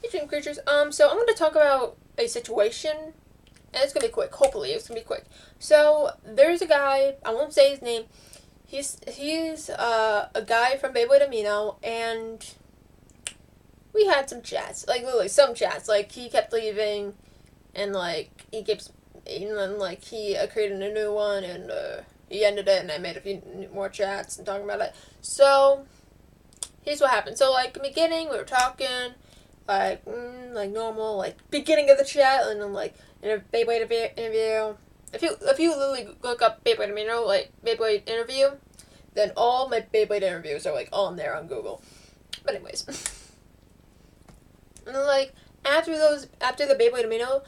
Hey, dream creatures. So I'm going to talk about a situation, and it's going to be quick. Hopefully, it's going to be quick. So there's a guy. I won't say his name. He's a guy from BBAmino, and we had some chats. Like literally some chats. Like he kept leaving, and and then he created a new one, and he ended it, and I made a few more chats and talking about it. So here's what happened. So like in the beginning, we were talking like normal, like beginning of the chat, and then like in a Beyblade interview. If you literally look up Beyblade Amino, like Beyblade interview, then all my Beyblade interviews are like on there on Google. But anyways, and then like after the Beyblade Amino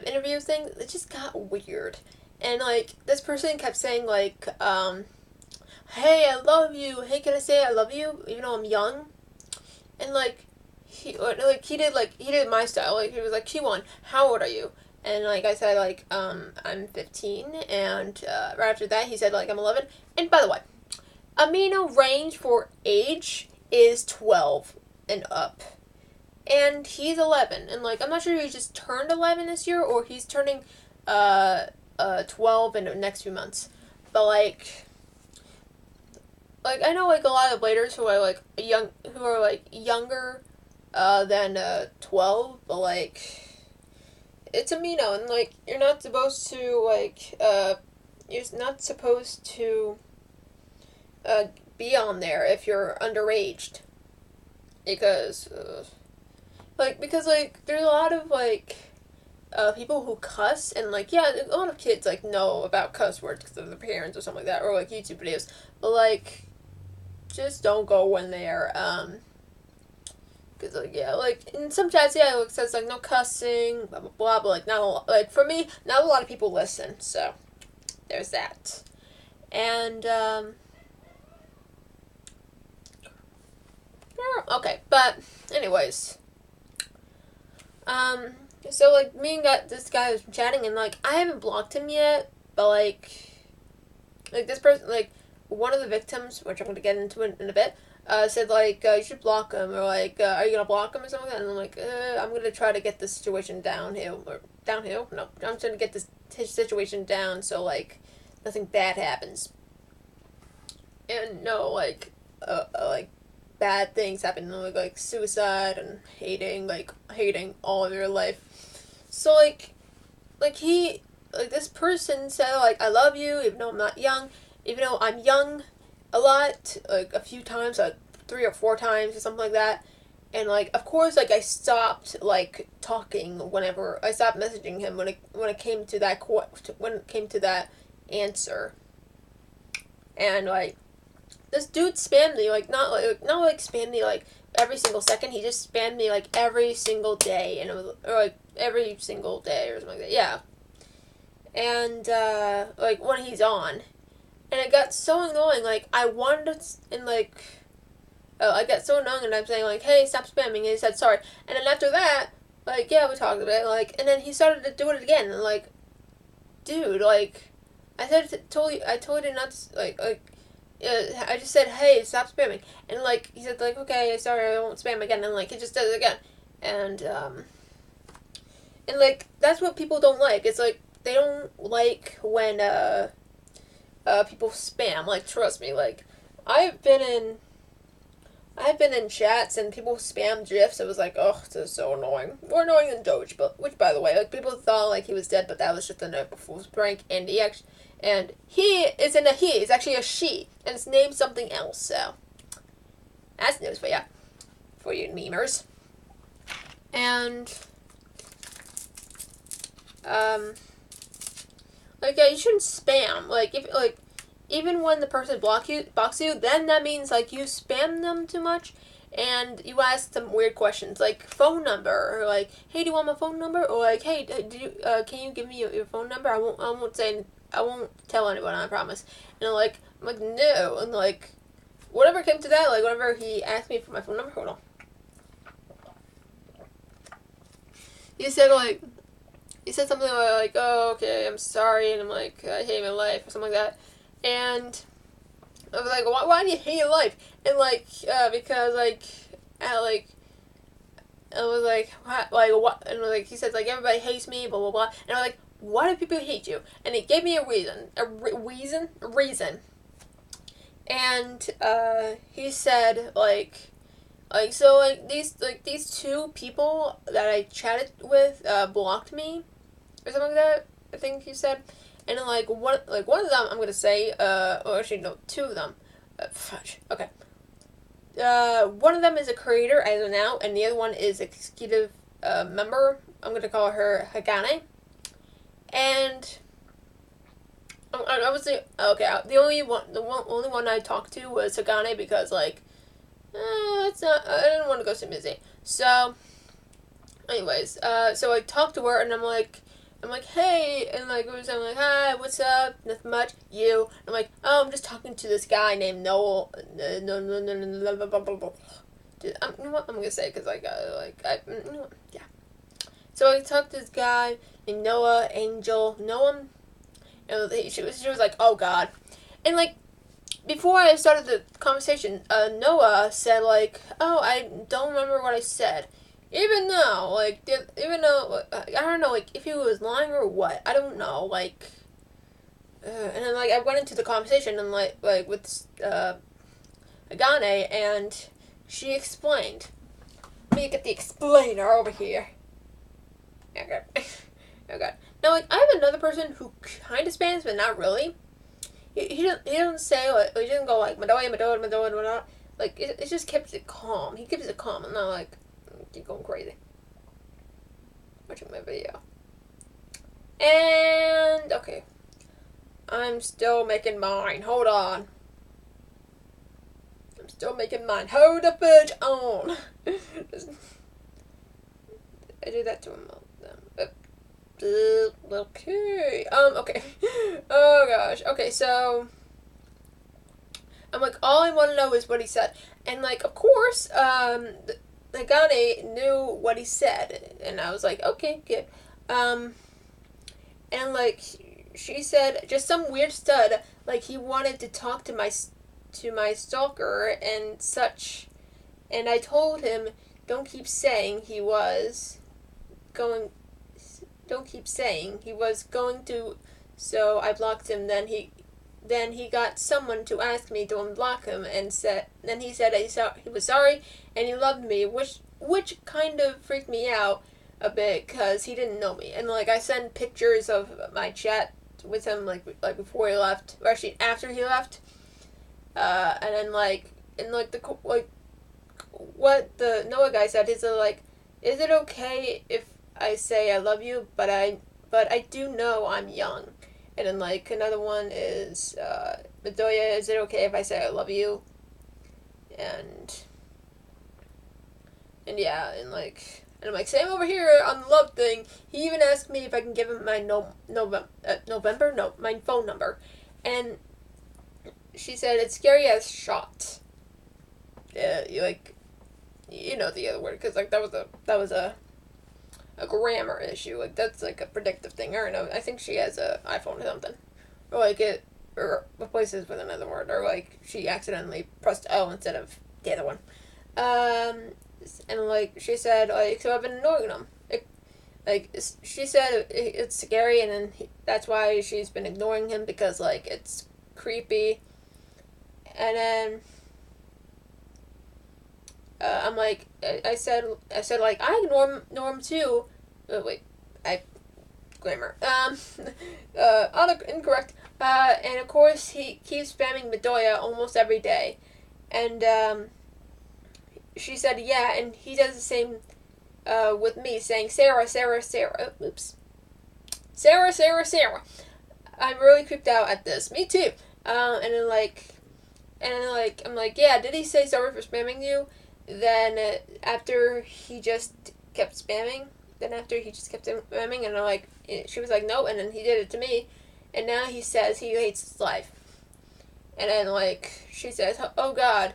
interview thing, it just got weird, and like this person kept saying hey, I love you. Hey, can I say I love you even though I'm young? And he did my style. Like he was like, Q1, how old are you? And like I said I'm 15, and right after that he said like I'm 11. And by the way, amino range for age is 12 and up. And he's 11, and like I'm not sure if he just turned 11 this year or he's turning 12 in the next few months. But like I know like a lot of bladers who are like younger than 12, but like it's amino, and like you're not supposed to be on there if you're underaged, because there's a lot of people who cuss, and like yeah, a lot of kids like know about cuss words because of their parents or something like that, or like YouTube videos, but like just don't go in there. Cause like yeah, like in some chats, yeah, it says like no cussing, blah blah blah. But like not a lot, like for me, not a lot of people listen. So there's that. And okay, but anyways, so like me and this guy was chatting, and like I haven't blocked him yet, but like this person, like one of the victims, which I'm gonna get into in a bit, said you should block him, or like are you gonna block him or something like that? And I'm like I'm gonna try to get this situation downhill. No, I'm trying to get this situation down so like nothing bad happens, and no like bad things happen, like suicide and hating all of your life. So this person said like I love you even though I'm not young, even though I'm young a lot, like a few times, like 3 or 4 times or something like that. And like of course like I stopped like talking whenever I stopped messaging him when it came to that answer. And like this dude spammed me not spammed me like every single second. He just spammed me like every single day, and it was or like every single day or something like that. Yeah. And like when he's on, and it got so annoying. Like I wanted to, and like I got so annoying, and I'm saying like, hey, stop spamming. And he said sorry. And then after that, like yeah, we talked about it. Like, and then he started to do it again. And like, dude, like I told you not to, I just said, hey, stop spamming. And like he said like, okay, sorry, I won't spam again. And like he just does it again. And like that's what people don't like. It's like they don't like when people spam. Like trust me, like I've been in chats and people spam gifs. It was like, oh, this is so annoying. More annoying than Doge, but which by the way, like people thought like he was dead, but that was just an April Fool's prank, and he isn't a he, it's actually a she, and it's named something else. So that's news for you memers. And yeah, you shouldn't spam. Like if even when the person blocks you, then that means like you spam them too much, and you ask some weird questions like phone number, or like, hey, do you want my phone number, or like, hey, can you give me your phone number? I won't tell anyone, I promise. And I'm like no, and like whatever came to that, like whenever he asked me for my phone number, hold on, he said something like, oh, okay, I'm sorry, and I'm like, I hate my life, or something like that. And I was like, why do you hate your life? And because I was like, what? And like he said, like everybody hates me, blah blah blah. And I'm like, why do people hate you? And he gave me a reason. And he said so these two people that I chatted with blocked me or something like that. I think he said, and then one of them I'm gonna say or actually no, two of them. Fudge. Okay. One of them is a creator as of now, and the other one is executive member. I'm gonna call her Hagane. And I would say the only one I talked to was Hagane because it's not. I didn't want to go so busy. So, anyways, so I talked to her and I'm like, hey, and I'm like, hi, what's up? Nothing much. You? I'm like, oh, I'm just talking to this guy named Noel. No. Dude, you know what? I'm gonna say it because yeah. So I talked to this guy named Noah, Angel, Noam, and she was like, oh God, and before I started the conversation, Noah said oh, I don't remember what I said. Even though, I don't know, if he was lying or what. I don't know, and then, I went into the conversation and, with, Agane, and she explained. Let me get the explainer over here. Okay. Okay. Now, I have another person who kind of spans, but not really. He doesn't say, he doesn't go, Madoya. It just keeps it calm. He keeps it calm. I'm not, keep going crazy. Watching my video. And, okay. I'm still making mine. Hold on. I'm still making mine. Hold the fudge on. I did that to him. Okay. Okay. Oh, gosh. Okay, so I'm all I want to know is what he said. And, of course, Hagane knew what he said, and I was like, okay, good. And she said just some weird stud, he wanted to talk to my stalker and such, and I told him don't keep saying he was going to, so I blocked him. Then he got someone to ask me to unblock him, and then he said he was sorry and he loved me, which kind of freaked me out a bit because he didn't know me. And I sent pictures of my chat with him before he left, or actually after he left. And then what the Noah guy said is is it okay if I say I love you, but I do know I'm young. And then another one is Madoya, is it okay if I say I love you? And yeah, and I'm same over here on the love thing. He even asked me if I can give him my my phone number, and she said it's scary as shot. You know the other word, because that was a grammar issue. That's a predictive thing. I don't know. I think she has a iPhone or something, or it replaces with another word, or she accidentally pressed O instead of the other one. And she said so I've been ignoring him. She said it's scary, and then that's why she's been ignoring him, because it's creepy. And then I said I ignore him too. Grammar. Incorrect. And of course he keeps spamming Madoya almost every day, and she said yeah, and he does the same with me, saying Sarah. Oops. Sarah. I'm really creeped out at this. Me too. And then I'm yeah, did he say sorry for spamming you? Then after he just kept spamming, and I'm she was no, and then he did it to me, and now he says he hates his life. And then she says, oh God,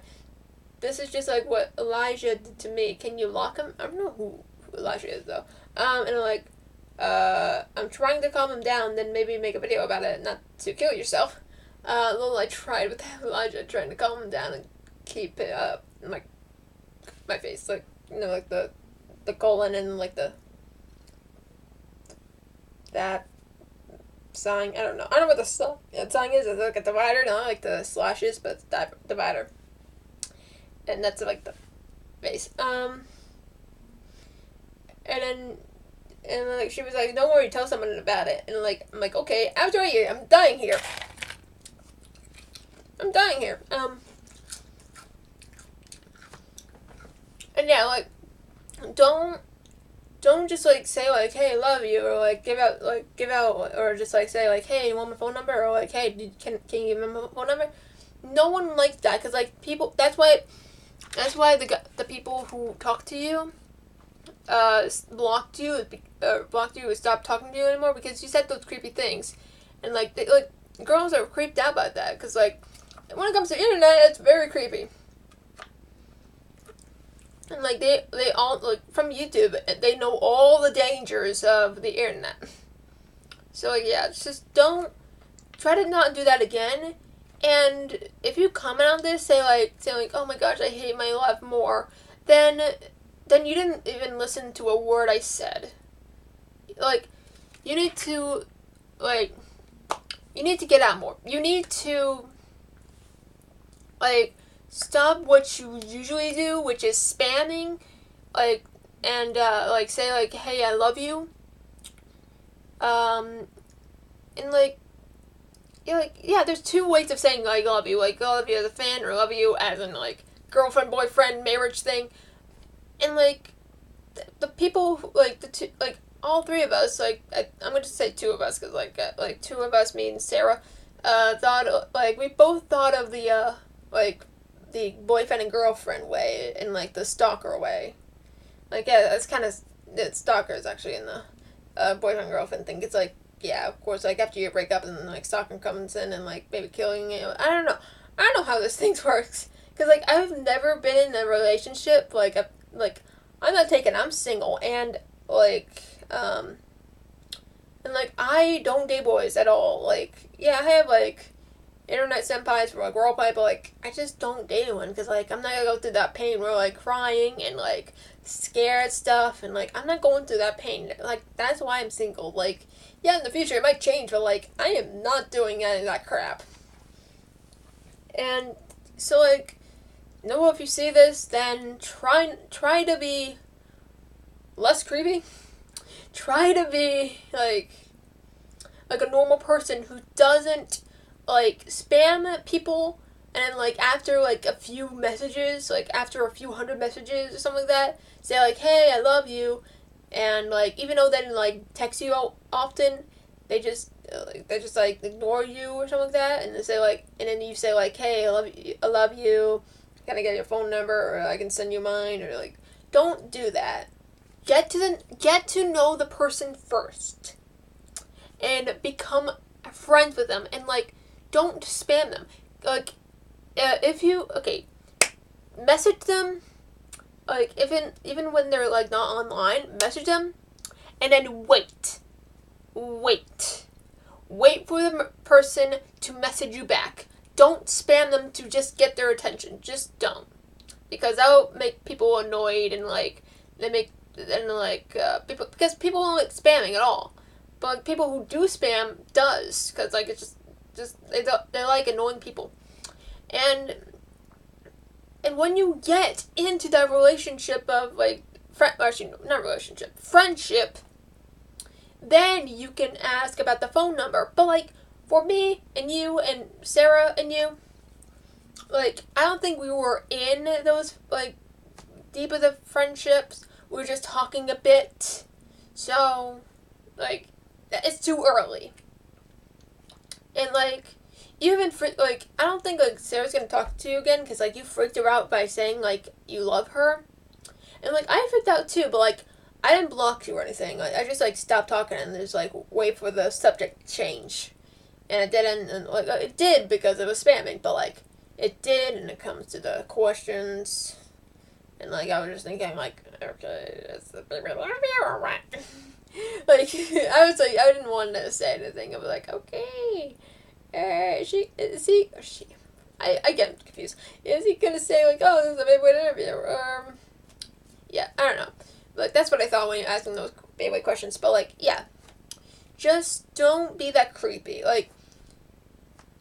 this is just what Elijah did to me. Can you lock him? I don't know who Elijah is though. And I'm trying to calm him down, then maybe make a video about it, not to kill yourself. I tried with Elijah, trying to calm him down and keep it up in my face, the the colon and like that sign. I don't know. I don't know what the sign is. It's like a divider, not like the slashes, but it's divider. And that's like the base. And like she was like, "Don't worry, tell someone about it." And like I'm like, "Okay, after a year, I'm dying here. I'm dying here." And yeah, like don't just like say like, "Hey, I love you," or like give out or just like say like, "Hey, you want my phone number?" or like, "Hey, can you give me my phone number?" No one likes that because like people. That's why the people who talk to you blocked you or stopped talking to you anymore because you said those creepy things, and like girls are creeped out by that because like when it comes to the internet, it's very creepy. And like they all like from YouTube, they know all the dangers of the internet. So like, yeah, just don't try to not do that again. And if you comment on this, say like, "Oh my gosh, I hate my life more," then you didn't even listen to a word I said. Like, you need to get out more. You need to like stop what you usually do, which is spamming, like, and like say like, "Hey, I love you," and like. Yeah, there's two ways of saying I love you. Like, I love you as a fan, or I love you as in, like, girlfriend, boyfriend, marriage thing. And, like, the people, like, the two, like, all three of us, like, I'm going to say two of us, because, like, two of us, me and Sarah, we both thought of the boyfriend and girlfriend way, and, like, the stalker way. Like, yeah, that's kind of, the stalker is actually in the boyfriend girlfriend thing. It's, like, yeah, of course, like, after you break up and, like, stalker comes in and, like, maybe killing you. I don't know how this thing works. Because, like, I've never been in a relationship, I'm not taken, I'm single, and, and, I don't date boys at all. Like, yeah, I have, like, internet senpais for, like, roleplay, but, like, I just don't date anyone, because, like, I'm not gonna go through that pain where, like, crying and, like, scared stuff, and, like, I'm not going through that pain. Like, that's why I'm single. Like, yeah, in the future it might change, but, like, I am not doing any of that crap. And so, like, if you see this, then try to be less creepy. Try to be, like a normal person who doesn't, like, spam people, and, like, after, like, a few messages, like, after a few hundred messages or something like that, say, like, "Hey, I love you," and, like, even though they didn't, like, text you often, they just ignore you or something like that, and they say, like, and then you say, like, "Hey, I love you, can I get your phone number, or I can send you mine," or, like, don't do that. Get to know the person first, and become friends with them, and, like, don't spam them. Like, message them, like, even when they're, like, not online, message them, and then wait for the person to message you back. Don't spam them to just get their attention. Just don't, because that'll make people annoyed, and, like, people, because people don't like spamming at all, but, like, people who do spam does, because, like, it's just they like annoying people. And when you get into that relationship of, like, friendship, then you can ask about the phone number. But, like, for me and you and Sarah and you, like, I don't think we were in those, like, deep of the friendships. We were just talking a bit. So, like, it's too early. And, like, even I don't think, like, Sarah's gonna talk to you again, because, like, you freaked her out by saying, like, you love her. And, like, I freaked out too, but, like, I didn't block you or anything. Like, I just, like, stopped talking and just, like, wait for the subject to change. And it didn't, and, like, it did because it was spamming, but, like, it did, and it comes to the questions. And, like, I was just thinking, like, okay, that's the baby love you or what? Like, I was, like, I didn't want to say anything. I was like, okay. I get confused. Is he gonna say, like, "Oh, this is a big interview"? Yeah, I don't know. Like, that's what I thought when you're asking those baby questions. But, like, yeah. Just don't be that creepy. Like,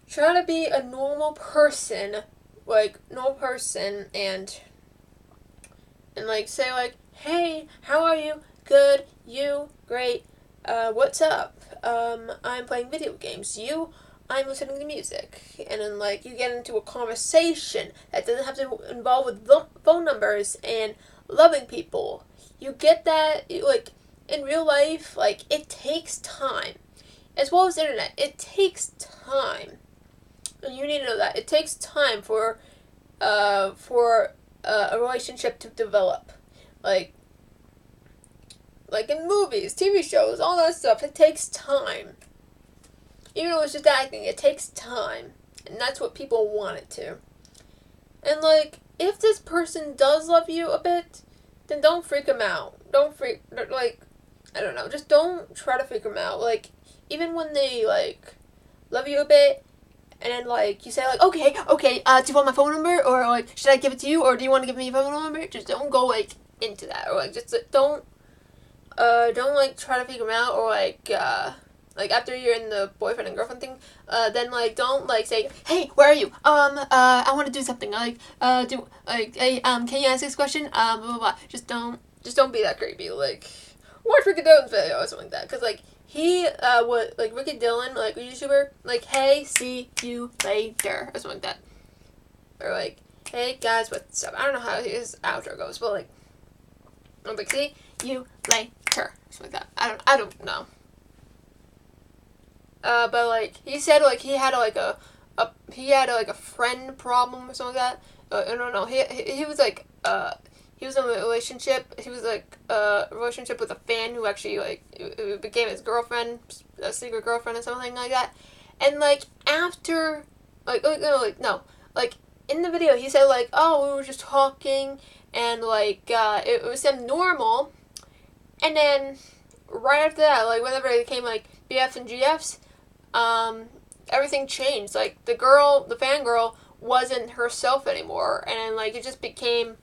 try to be a normal person. Like, normal person. And like, say, like, hey, how are you? Good. You? Great. What's up? I'm playing video games. You? I'm listening to music. And then, like, you get into a conversation that doesn't have to involve with phone numbers and loving people. You get that, like, in real life, like, it takes time. As well as the internet, it takes time. And you need to know that. It takes time for a relationship to develop. Like in movies, TV shows, all that stuff, it takes time. Even though it's just acting, it takes time. And that's what people want it to. And, like, if this person does love you a bit, then don't freak them out. I don't know, just don't try to freak them out. Like, even when they, like, love you a bit, and then, like, you say, like, okay, do you want my phone number? Or, like, should I give it to you? Or do you want to give me your phone number? Just don't go, like, into that. Or, like, just don't, like, try to freak them out. Or, like, after you're in the boyfriend and girlfriend thing, then, like, don't, like, say, hey, where are you? I want to do something. Like, hey, can you ask this question? Blah, blah, blah. Just don't be that creepy. Like, watch Ricky Dillon's video or something like that. Because, like, he, Ricky Dillon, like, a YouTuber, like, hey, see you later. Or something like that. Or, like, hey, guys, what's up? I don't know how his outro goes, but, like, I'm like, see you later. Something like that. I don't know. But, like, he said, like, he had, like, a friend problem or something like that. I don't know. He was, like, he was in a relationship. He was, like, a relationship with a fan who actually, like, became his girlfriend, a secret girlfriend or something like that. And, like, after, like, in the video, he said, like, oh, we were just talking, and, like, it was normal. And then, right after that, like, whenever it became, like, BFs and GFs, everything changed. Like, the fangirl wasn't herself anymore, and, like, it just became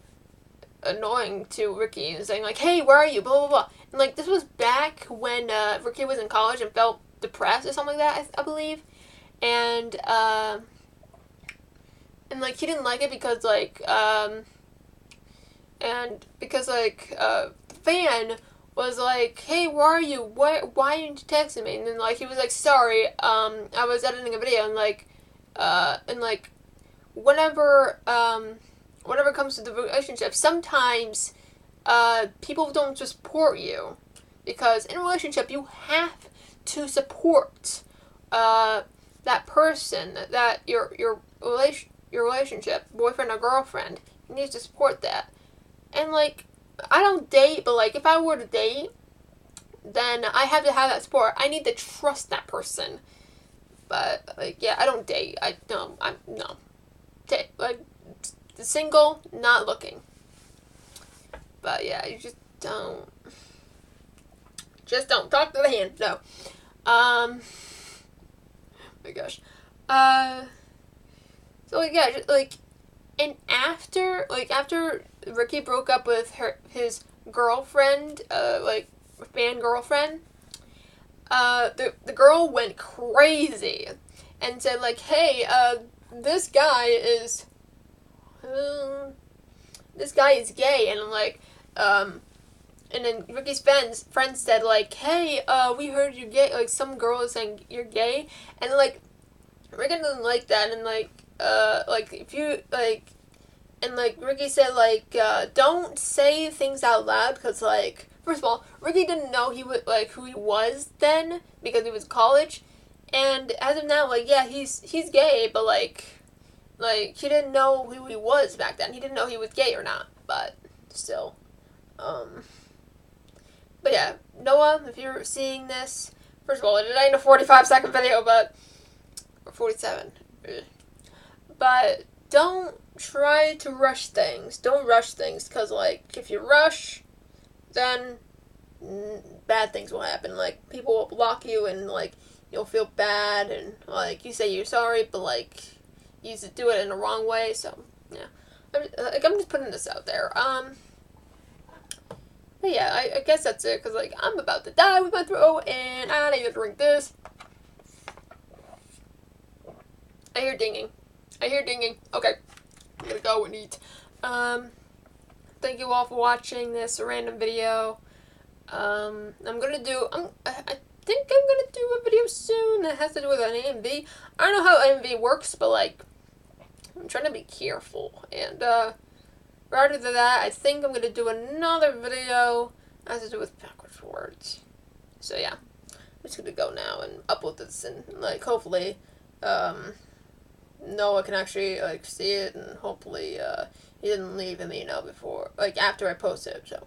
annoying to Ricky, and saying, like, hey, where are you, blah, blah, blah. And, like, this was back when, Ricky was in college and felt depressed or something like that, I believe, and, like, he didn't like it because, like, the fan was like, hey, where are you? Why didn't you text me? And then, like, he was like, sorry, I was editing a video, and, like, whenever it comes to the relationship, sometimes, people don't support you, because in a relationship, you have to support, that person, that your relationship, boyfriend or girlfriend, you need to support that. And, like, I don't date, but, like, if I were to date, then I have to have that support. I need to trust that person. But, like, yeah, I don't date. No. Like, single, not looking. But, yeah, you just don't. Just don't. Talk to the hand. No. Oh my gosh. So, like, yeah, just, like, and after Ricky broke up with his girlfriend, fan girlfriend, the girl went crazy and said, like, hey, this guy is gay, and, like, and then Ricky's friends said, like, hey, we heard you're gay, like, some girl is saying you're gay, and, like, Ricky didn't like that, and, like, if you, like, and, like, Ricky said, like, don't say things out loud, because, like, first of all, Ricky didn't know who he was then, because he was in college, and as of now, like, yeah, he's gay, but, like, he didn't know who he was back then. He didn't know he was gay or not, but still, but yeah, Noah, if you're seeing this, first of all, it ain't a 45-second video, or 47, but don't try to rush things. Don't rush things, because, like, if you rush, then bad things will happen. Like, people will block you, and, like, you'll feel bad, and, like, you say you're sorry, but, like, you used to do it in the wrong way, so, yeah. I'm just putting this out there. But yeah, I guess that's it, because, like, I'm about to die with my throat, and I need to drink this. I hear dinging. Okay, I'm gonna go and eat. Thank you all for watching this random video. I think I'm gonna do a video soon that has to do with an AMV. I don't know how AMV works, but, like, I'm trying to be careful. And, rather than that, I think I'm gonna do another video that has to do with backwards words. So, yeah. I'm just gonna go now and upload this, and, like, hopefully, Noah can actually, like, see it, and hopefully, he didn't leave Amino before, like, after I post it, so.